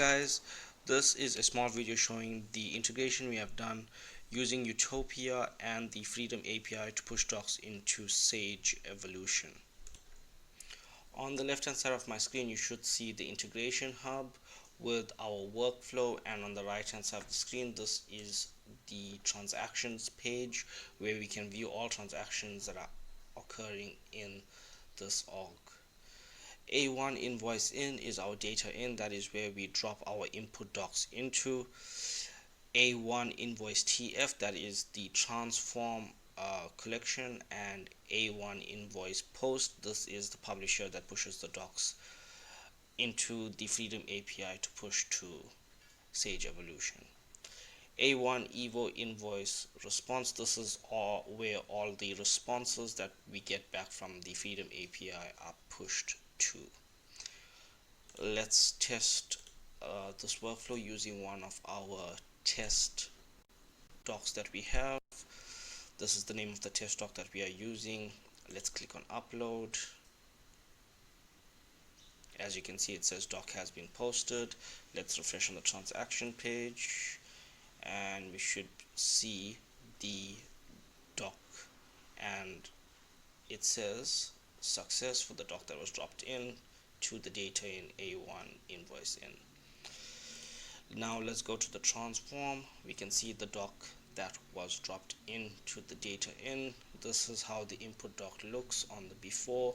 guys, this is a small video showing the integration we have done using Utopia and the Freedom API to push docs into Sage Evolution. On the left hand side of my screen you should see the integration hub with our workflow, and on the right hand side of the screen this is the transactions page where we can view all transactions that are occurring in this org. A1 invoice in is our data in, that is where we drop our input docs into. A1 invoice TF, that is the transform collection, and A1 invoice post, this is the publisher that pushes the docs into the Freedom API to push to Sage Evolution. A1 Evo invoice response, this is where all the responses that we get back from the Freedom API are pushed to. Let's test this workflow using one of our test docs that we have. This is the name of the test doc that we are using. Let's click on upload. As you can see, it says doc has been posted. Let's refresh on the transaction page and we should see the doc, and it says success for the doc that was dropped in to the data in A1 invoice in. Now let's go to the transform. We can see the doc that was dropped into the data in. This is how the input doc looks on the before.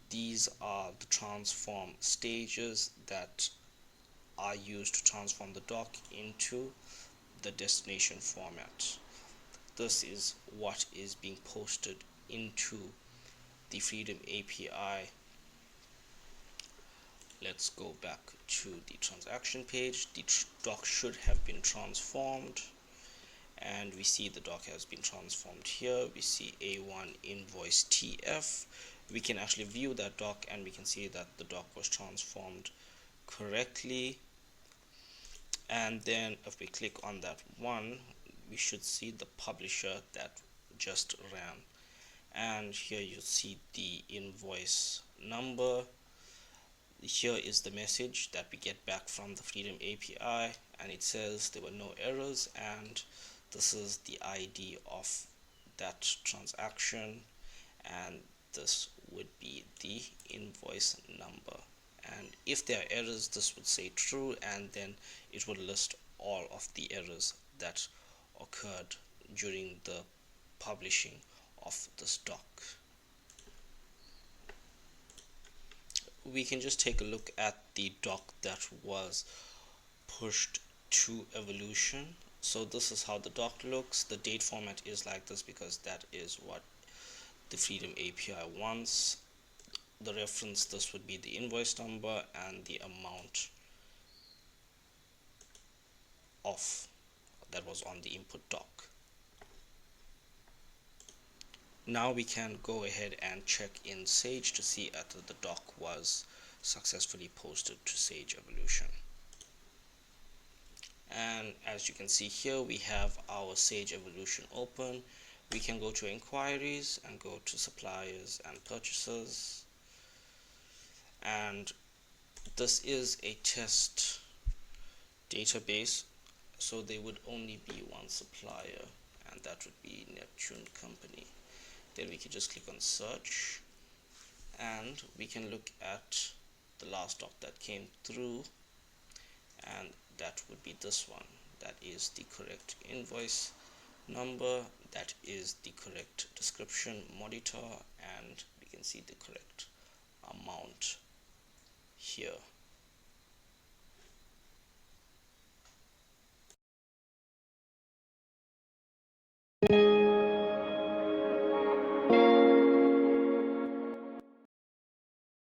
These are the transform stages that are used to transform the doc into the destination format. This is what is being posted into the Freedom API. Let's go back to the transaction page. The doc should have been transformed, and we see the doc has been transformed here. We see A1 invoice TF. We can actually view that doc and we can see that the doc was transformed correctly. And then if we click on that one, we should see the publisher that just ran, and here you see the invoice number. Here is the message that we get back from the Freedom API, and it says there were no errors, and this is the ID of that transaction, and this would be the invoice number. And if there are errors, this would say true, and then it would list all of the errors that occurred during the publishing of this doc. We can just take a look at the doc that was pushed to Evolution. So this is how the doc looks. The date format is like this because that is what the Freedom API wants. The reference, this would be the invoice number and the amount of that was on the input doc. Now we can go ahead and check in Sage to see if the doc was successfully posted to Sage Evolution. And as you can see here, we have our Sage Evolution open. We can go to inquiries and go to suppliers and purchasers. And this is a test database, so there would only be one supplier, and that would be Neptune Company. Then we can just click on search and we can look at the last doc that came through, and that would be this one. That is the correct invoice number, that is the correct description monitor, and we can see the correct amount here.